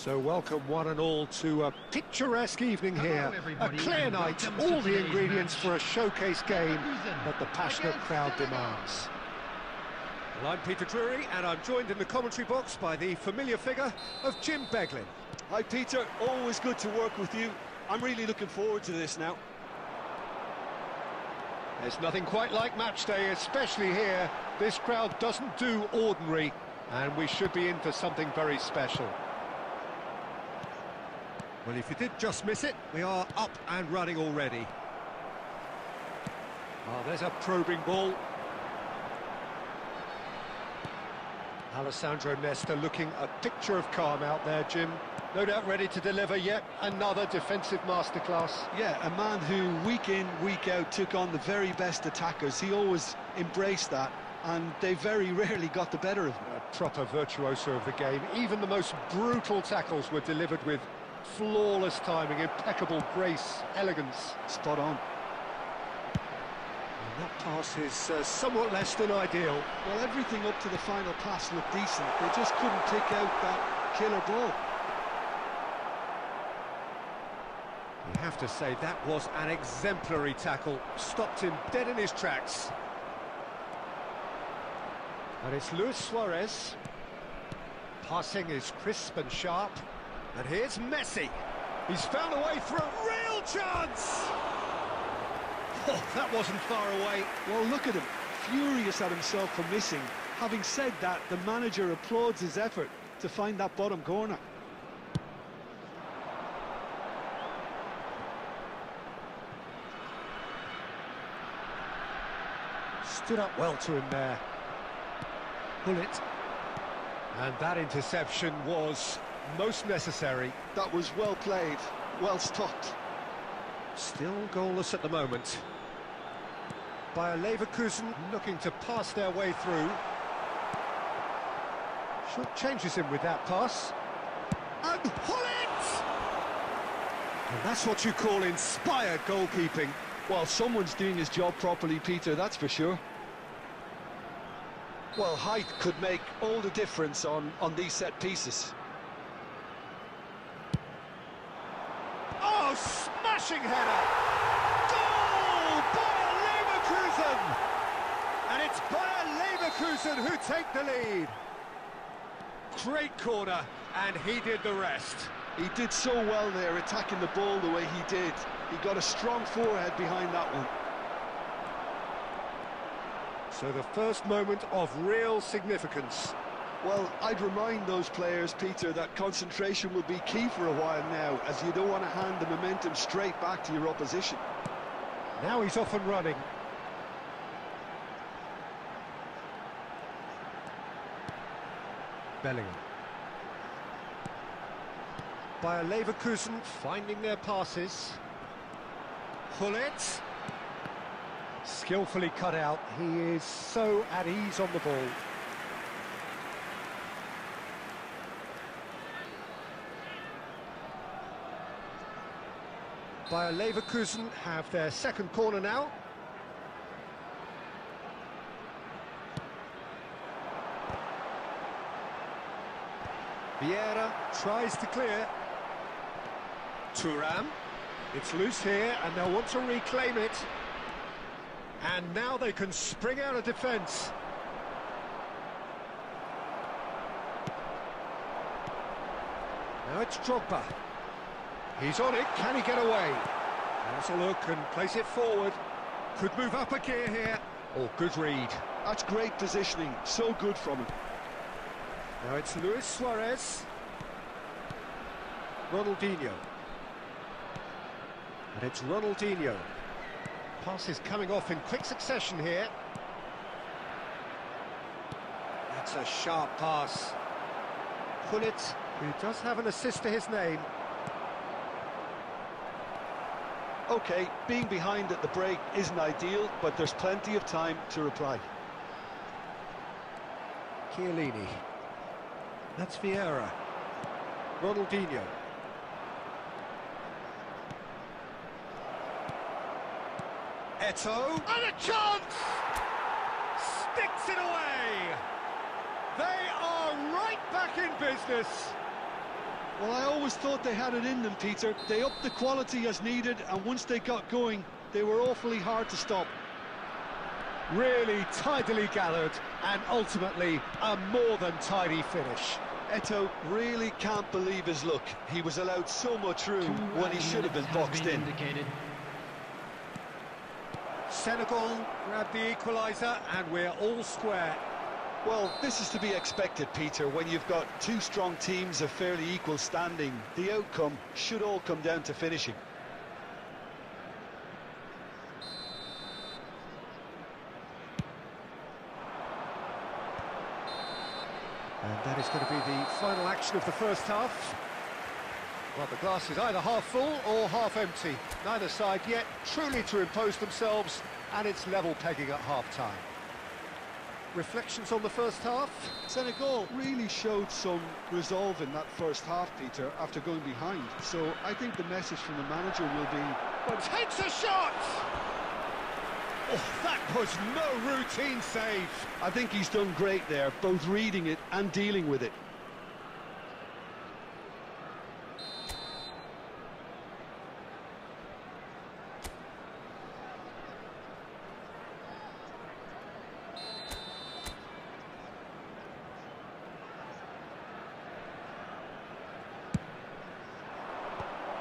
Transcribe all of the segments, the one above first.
So welcome one and all to a picturesque evening here, a clear night, all the ingredients for a showcase game that the passionate crowd demands. Well, I'm Peter Drury and I'm joined in the commentary box by the familiar figure of Jim Beglin. Hi Peter, always good to work with you. I'm really looking forward to this now. There's nothing quite like match day, especially here. This crowd doesn't do ordinary, and we should be in for something very special. Well, if you did just miss it, we are up and running already. Oh, there's a probing ball. Alessandro Nesta looking a picture of calm out there, Jim. No doubt ready to deliver yet another defensive masterclass. Yeah, a man who week in, week out took on the very best attackers. He always embraced that, and they very rarely got the better of him. A proper virtuoso of the game. Even the most brutal tackles were delivered with flawless timing, impeccable grace, elegance. Spot on. And that pass is somewhat less than ideal. Well, everything up to the final pass looked decent. They just couldn't pick out that killer ball. You have to say that was an exemplary tackle. Stopped him dead in his tracks. And it's Luis Suarez. Passing is crisp and sharp. And here's Messi. He's found a way through. Real chance! Oh, that wasn't far away. Well, look at him, furious at himself for missing. Having said that, the manager applauds his effort to find that bottom corner. Stood up well to him there. Pull it. And that interception was most necessary. That was well played, well stopped. Still goalless at the moment. Bayer Leverkusen looking to pass their way through. Short changes him with that pass. And pull it! And that's what you call inspired goalkeeping. Well, someone's doing his job properly, Peter, that's for sure. Well, height could make all the difference on these set pieces. Oh, smashing header! Goal! Bayer Leverkusen! And it's Bayer Leverkusen who take the lead. Great corner, and he did the rest. He did so well there, attacking the ball the way he did. He got a strong forehead behind that one. So the first moment of real significance. Well, I'd remind those players, Peter, that concentration will be key for a while now, as you don't want to hand the momentum straight back to your opposition. Now he's off and running. Bellingham. Bayer Leverkusen finding their passes. Pull it. Skillfully cut out. He is so at ease on the ball. Bayer Leverkusen have their second corner now. Vieira tries to clear. Thuram. It's loose here and they'll want to reclaim it. And now they can spring out of defence. Now it's Drogba. He's on it, can he get away? Has a look and place it forward. Could move up a gear here. Oh, good read. That's great positioning, so good from him. Now it's Luis Suarez. Ronaldinho. And it's Ronaldinho. Pass is coming off in quick succession here. That's a sharp pass. Pullet, who does have an assist to his name. OK, being behind at the break isn't ideal, but there's plenty of time to reply. Chiellini. That's Vieira. Ronaldinho. Eto'o. And a chance! Sticks it away! They are right back in business. Well, I always thought they had it in them, Peter. They upped the quality as needed, and once they got going, they were awfully hard to stop. Really tidily gathered, and ultimately a more than tidy finish. Eto'o really can't believe his luck. He was allowed so much room when he should have been boxed in. Senegal grab the equaliser, and we're all square. Well, this is to be expected, Peter. When you've got two strong teams of fairly equal standing, the outcome should all come down to finishing. And that is going to be the final action of the first half. Well, the glass is either half full or half empty. Neither side yet truly to impose themselves, and it's level pegging at half-time. Reflections on the first half? Senegal really showed some resolve in that first half, Peter, after going behind. So I think the message from the manager will be... But takes a shot! Oh, that was no routine save. I think he's done great there, both reading it and dealing with it.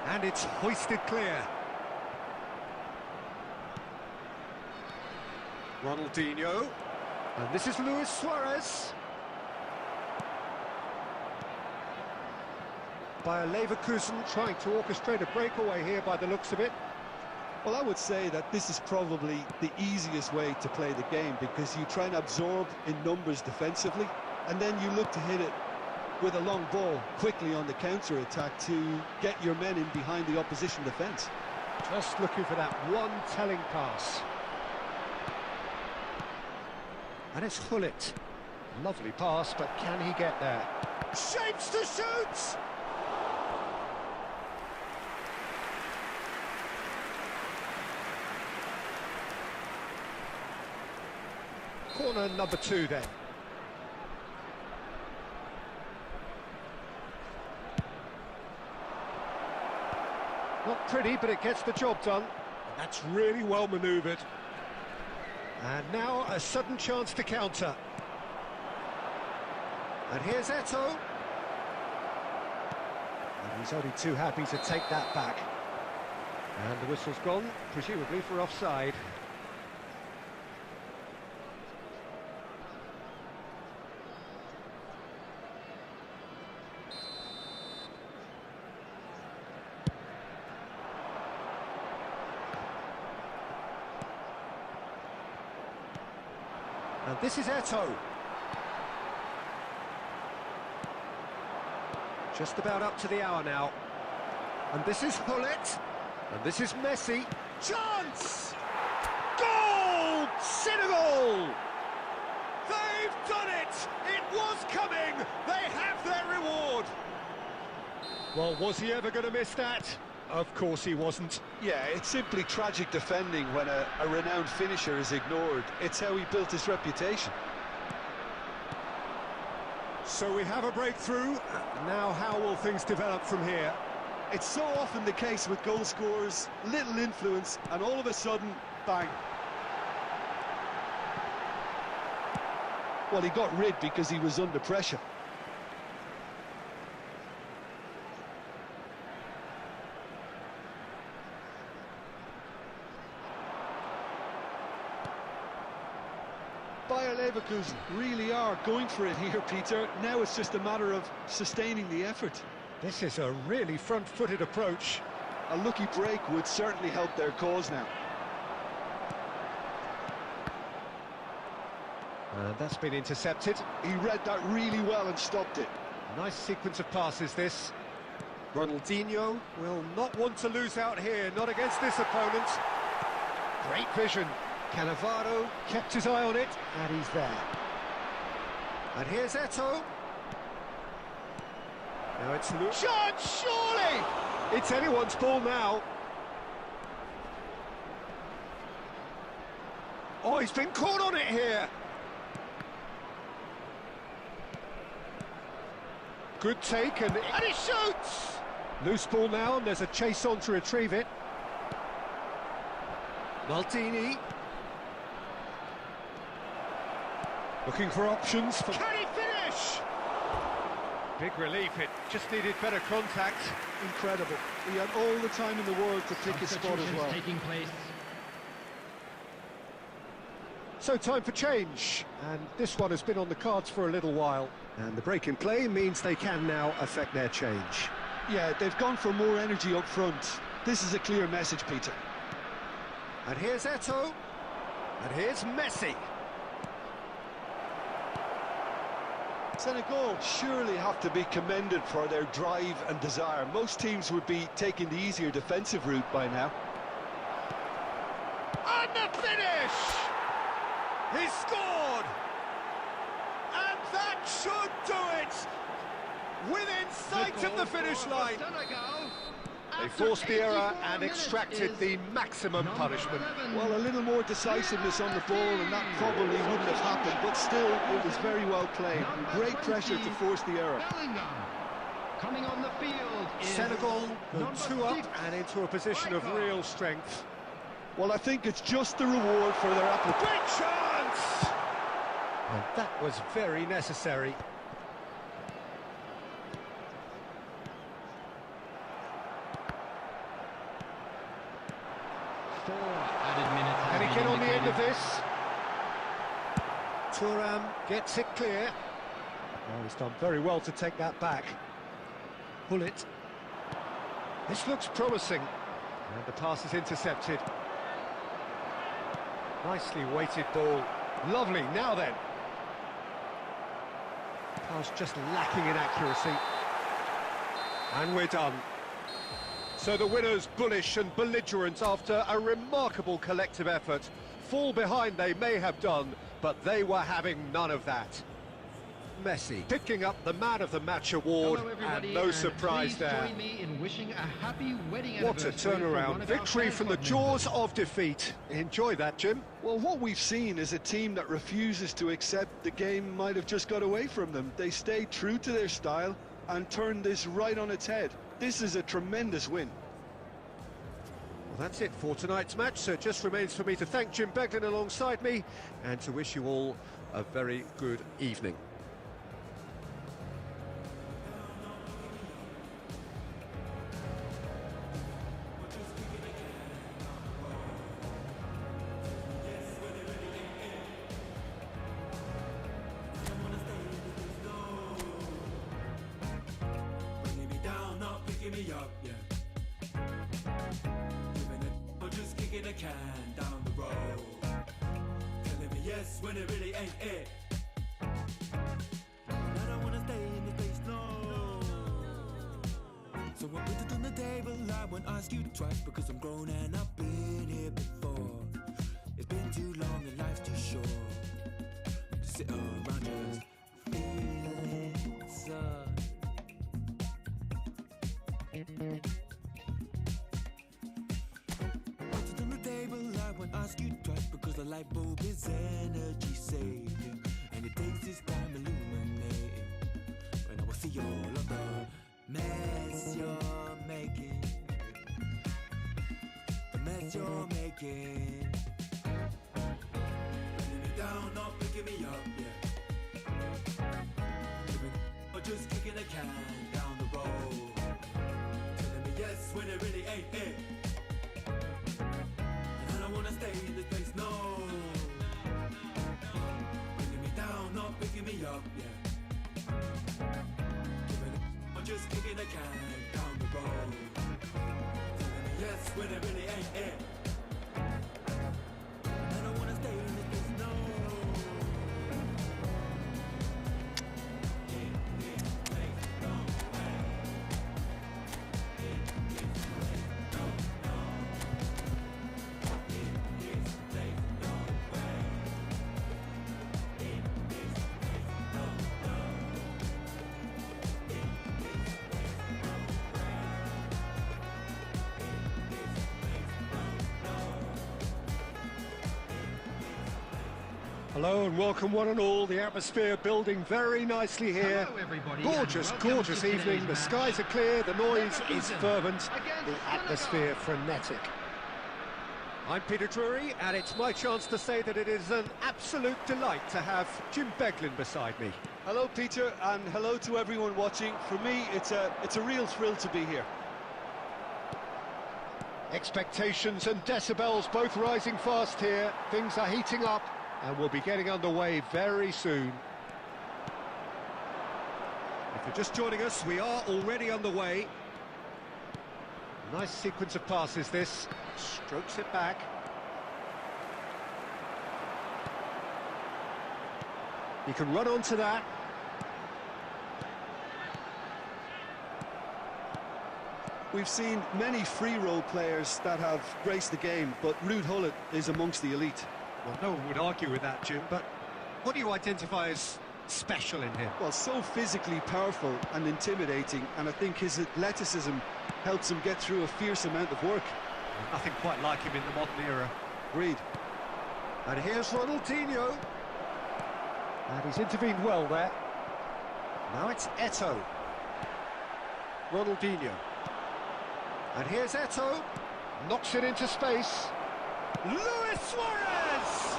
And it's hoisted clear. Ronaldinho. And this is Luis Suarez. Bayer Leverkusen trying to orchestrate a breakaway here by the looks of it. Well, I would say that this is probably the easiest way to play the game, because you try and absorb in numbers defensively, and then you look to hit it with a long ball quickly on the counter-attack to get your men in behind the opposition defence. Just looking for that one telling pass. And it's Hullet. Lovely pass, but can he get there? Shapes to shoot! Corner number 2 then. Not pretty, but it gets the job done. And that's really well manoeuvred. And now a sudden chance to counter. And here's Eto'o. And he's only too happy to take that back. And the whistle's gone, presumably for offside. And this is Eto'o. Just about up to the hour now. And this is Hullet. And this is Messi. Chance! Goal! Senegal! They've done it! It was coming! They have their reward! Well, was he ever going to miss that? Of course he wasn't. Yeah, it's simply tragic defending when a renowned finisher is ignored. It's how he built his reputation. So we have a breakthrough. Now how will things develop from here? It's so often the case with goal scorers, little influence, and all of a sudden, bang. Well, he got rid because he was under pressure. Bayer Leverkusen really are going for it here, Peter. Now it's just a matter of sustaining the effort. This is a really front-footed approach. A lucky break would certainly help their cause now. And that's been intercepted. He read that really well and stopped it. Nice sequence of passes, this. Ronaldinho will not want to lose out here, not against this opponent. Great vision. Cannavaro kept his eye on it, and he's there. And here's Eto'o. Now it's chance, surely! It's anyone's ball now. Oh, he's been caught on it here. Good take, and he shoots! Loose ball now, and there's a chase on to retrieve it. Maldini. Looking for options. Can he finish? Big relief, it just needed better contact. Incredible. He had all the time in the world to pick his spot as well. Taking place. So time for change, and this one has been on the cards for a little while. And the break in play means they can now affect their change. Yeah, they've gone for more energy up front. This is a clear message, Peter. And here's Eto'o, and here's Messi. Senegal surely have to be commended for their drive and desire. Most teams would be taking the easier defensive route by now. And the finish! He scored! And that should do it! Within sight of the finish line. They forced the error and extracted the maximum punishment. Well, a little more decisiveness on the ball and that probably wouldn't have happened, but still, it was very well played. Great pressure to force the error. Coming on the field is Senegal go 2 up and into a position of real strength. Well, I think it's just the reward for their application. Big chance! And that was very necessary. Can he get on the end of this? Thuram gets it clear. Oh, he's done very well to take that back. Pull it. This looks promising. And the pass is intercepted. Nicely weighted ball. Lovely, now then. Pass just lacking in accuracy. And we're done. So the winners, bullish and belligerent after a remarkable collective effort. Fall behind they may have done, but they were having none of that. Messi picking up the Man of the Match award, and no surprise there. Join me in wishing a happy wedding What a turnaround, victory from the jaws of defeat. Enjoy that, Jim. Well, what we've seen is a team that refuses to accept the game might have just got away from them. They stayed true to their style and turned this right on its head. This is a tremendous win. Well, that's it for tonight's match, so it just remains for me to thank Jim Beglin alongside me and to wish you all a very good evening. Me up, yeah. Giving it, or just kicking a can down the road. Telling me yes when it really ain't it. I don't wanna stay in this place, no. So I put it on the table, I won't ask you twice because I'm grown and I've been here before. It's been too long and life's too short to sit around just feeling sad. Put it on the table, I won't ask you twice because the light bulb is energy saving and it takes its time illuminating. When I will see all of the mess you're making, the mess you're making. Bringing me down, not picking me up, yeah. Or just kicking a can down the road. Yes, when it really ain't it. And I don't wanna stay in this place, no. Bringing me down, not picking me up, yeah. I'm just kicking a can down the road. Telling me yes, when it really ain't it. And I don't wanna stay in this place, no. Hello and welcome one and all. The atmosphere building very nicely here. Hello, everybody, Gorgeous, and welcome gorgeous to today's evening. The match. skies are clear, the noise is fervent, Against the atmosphere frenetic. I'm Peter Drury, and it's my chance to say that it is an absolute delight to have Jim Beglin beside me. Hello, Peter, and hello to everyone watching. For me, it's a real thrill to be here. Expectations and decibels both rising fast here. Things are heating up, and we'll be getting underway very soon. If you're just joining us, we are already underway. Nice sequence of passes this. Strokes it back. He can run onto that. We've seen many free role players that have graced the game, but Ruud Gullit is amongst the elite. Well, no one would argue with that, Jim, but what do you identify as special in him? Well, so physically powerful and intimidating, and I think his athleticism helps him get through a fierce amount of work. Nothing quite like him in the modern era. Agreed. And here's Ronaldinho. And he's intervened well there. Now it's Eto'o. Ronaldinho. And here's Eto'o. Knocks it into space. Luis Suarez!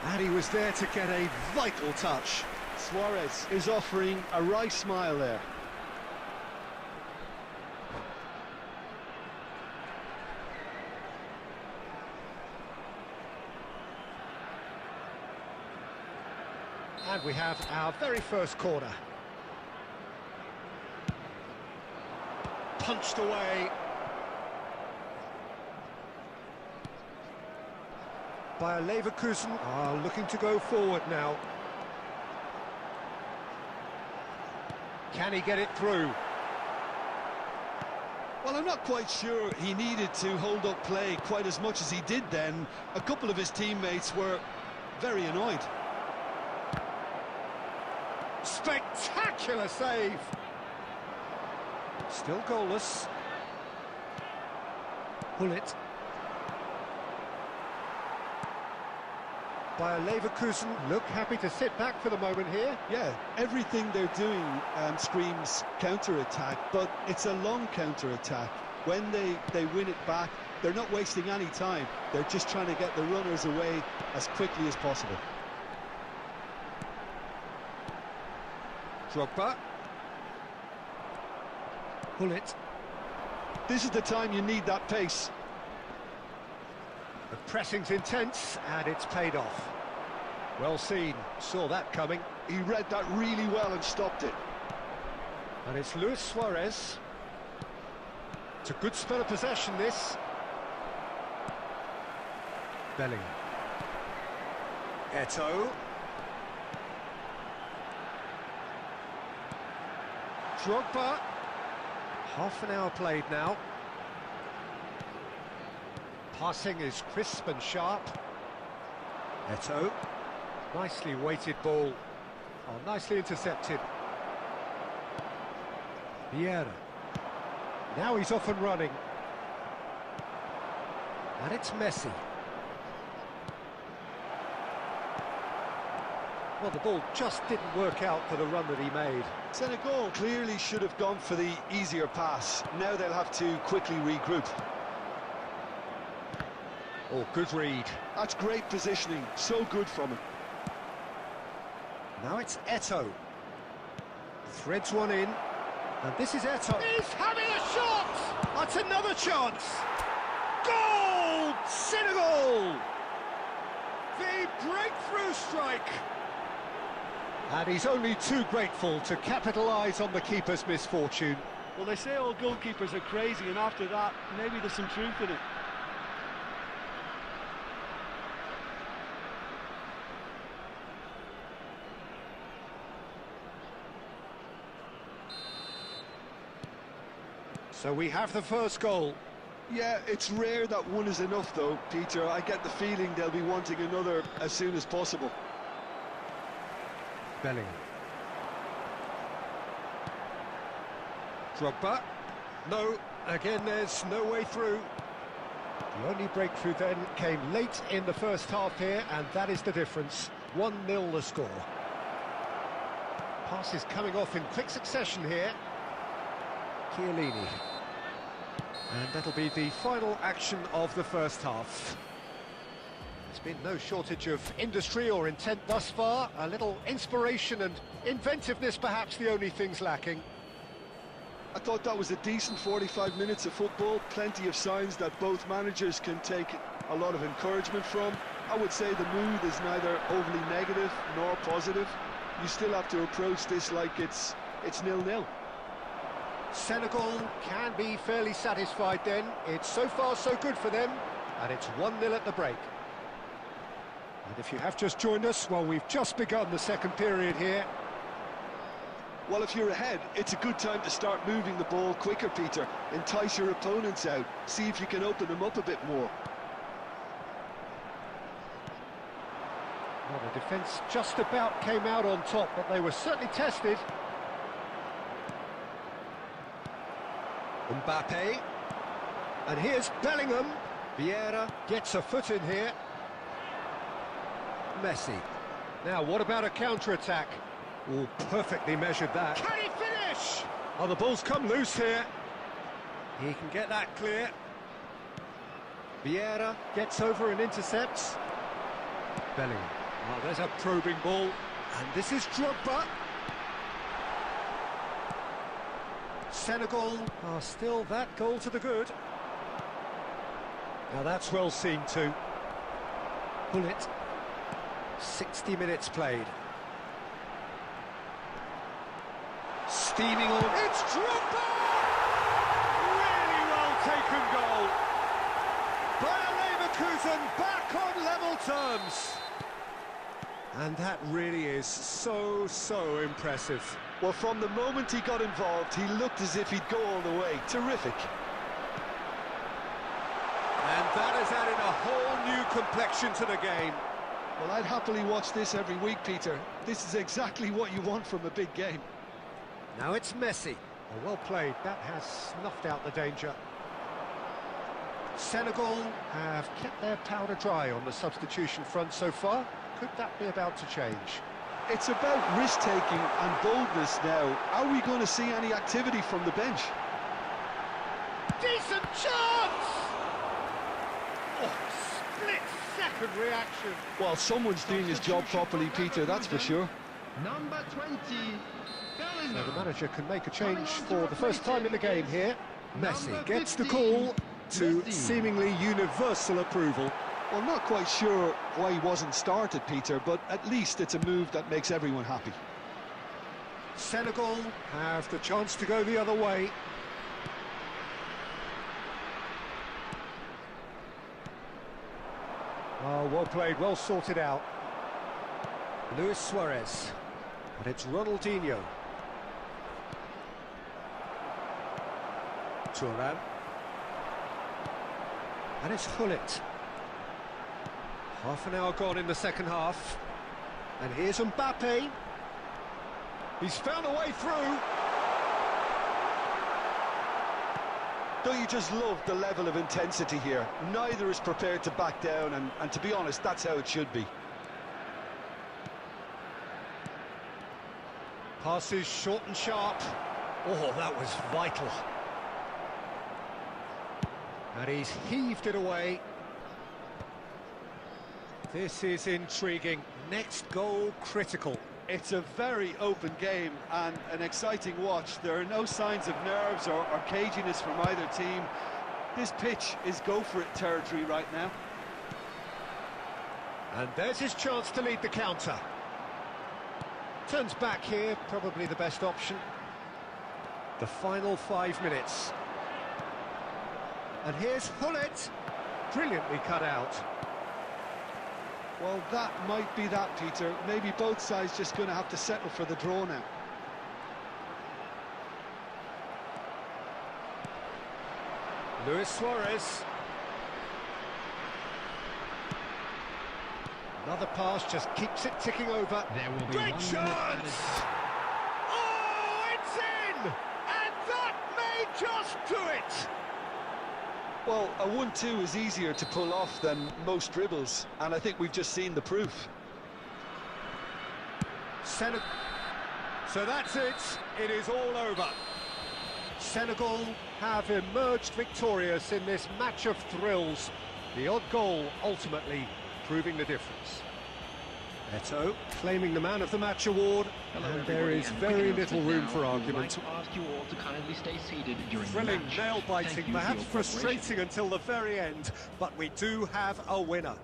And he was there to get a vital touch. Suarez is offering a wry smile there. And we have our very first corner. Punched away by a Leverkusen. Looking to go forward now. Can he get it through? Well, I'm not quite sure he needed to hold up play quite as much as he did then. A couple of his teammates were very annoyed. Spectacular save! Still goalless. Gullit. By a Leverkusen, look happy to sit back for the moment here. Yeah, everything they're doing screams counter-attack, but it's a long counter-attack. When they win it back, they're not wasting any time. They're just trying to get the runners away as quickly as possible. Drogba. Gullit. This is the time you need that pace. The pressing's intense, and it's paid off. Well seen, saw that coming. He read that really well and stopped it. And it's Luis Suarez. It's a good spell of possession, this. Bellingham. Eto'o. Drogba. Half an hour played now. Passing is crisp and sharp. Eto'o. Nicely weighted ball. Oh, nicely intercepted. Vieira. Now he's off and running. And it's Messi. Well, the ball just didn't work out for the run that he made. Senegal clearly should have gone for the easier pass. Now they'll have to quickly regroup. Oh, good read. That's great positioning. So good from him. Now it's Eto'o. Threads one in. And this is Eto'o. He's having a shot! That's another chance! Goal! Senegal! The breakthrough strike! And he's only too grateful to capitalise on the keeper's misfortune. Well, they say all goalkeepers are crazy, and after that, maybe there's some truth in it. So we have the first goal. Yeah, it's rare that one is enough, though, Peter. I get the feeling they'll be wanting another as soon as possible. Bellingham. Drogba. No, again there's no way through. The only breakthrough then came late in the first half here, and that is the difference. 1-0 the score. Passes coming off in quick succession here. Chiellini. And that'll be the final action of the first half. There's been no shortage of industry or intent thus far. A little inspiration and inventiveness perhaps the only things lacking. I thought that was a decent 45 minutes of football. Plenty of signs that both managers can take a lot of encouragement from. I would say the mood is neither overly negative nor positive. You still have to approach this like it's 0-0. Senegal can be fairly satisfied then. It's so far so good for them, and it's 1-0 at the break. And if you have just joined us, well, we've just begun the second period here. Well, if you're ahead, it's a good time to start moving the ball quicker, Peter. Entice your opponents out, see if you can open them up a bit more. Well, the defence just about came out on top, but they were certainly tested. Mbappe, and here's Bellingham. Vieira gets a foot in here. Messi. Now, what about a counter-attack? Oh, perfectly measured that. Can he finish? Oh, the ball's come loose here. He can get that clear. Vieira gets over and intercepts. Bellingham. Oh, there's a probing ball. And this is Drogba. Senegal are still that goal to the good. Now that's well seen too. Bullet. 60 minutes played. Steaming on. It's Drogba! Really well taken goal. Bayer Leverkusen back on level terms. And that really is so impressive. Well, from the moment he got involved, he looked as if he'd go all the way. Terrific. And that has added a whole new complexion to the game. Well, I'd happily watch this every week, Peter. This is exactly what you want from a big game. Now it's Messi. Well played. That has snuffed out the danger. Senegal have kept their powder dry on the substitution front so far. Could that be about to change? It's about risk-taking and boldness now. Are we going to see any activity from the bench? Decent chance! Oh, split-second reaction. Well, someone's doing his job properly, Peter, that's for sure. Number 20, Bellingham. So the manager can make a change for the first time in the game here. Messi gets the call to seemingly universal approval. Well, not quite sure why he wasn't started, Peter, but at least it's a move that makes everyone happy. Senegal have the chance to go the other way. Oh, well played, well sorted out. Luis Suarez. But it's Ronaldinho. Thuram. And it's Hullet. Half an hour gone in the second half. And here's Mbappe. He's found a way through. Don't you just love the level of intensity here? Neither is prepared to back down, and to be honest, that's how it should be. Passes short and sharp. Oh, that was vital. And he's heaved it away. This is intriguing. Next goal critical. It's a very open game and an exciting watch. There are no signs of nerves or caginess from either team. This pitch is go-for-it territory right now. And there's his chance to lead the counter. Turns back here, probably the best option. The final 5 minutes. And here's Hullet. Brilliantly cut out. Well, that might be that, Peter. Maybe both sides just going to have to settle for the draw now. Luis Suarez. Another pass just keeps it ticking over. There will be Great one chance! Oh, it's in! And that may just do it! Well, a 1-2 is easier to pull off than most dribbles, and I think we've just seen the proof. So that's it. It is all over. Senegal have emerged victorious in this match of thrills. The odd goal ultimately proving the difference. Eto claiming the Man of the Match award, and there is very little room for argument. Thrilling, nail-biting, perhaps frustrating until the very end, but we do have a winner.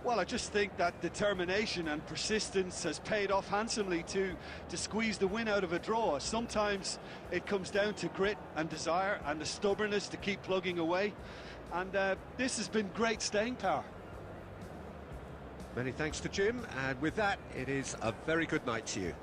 Well, I just think that determination and persistence has paid off handsomely to squeeze the win out of a draw. Sometimes it comes down to grit and desire and the stubbornness to keep plugging away, and this has been great staying power. Many thanks to Jim, and with that, it is a very good night to you.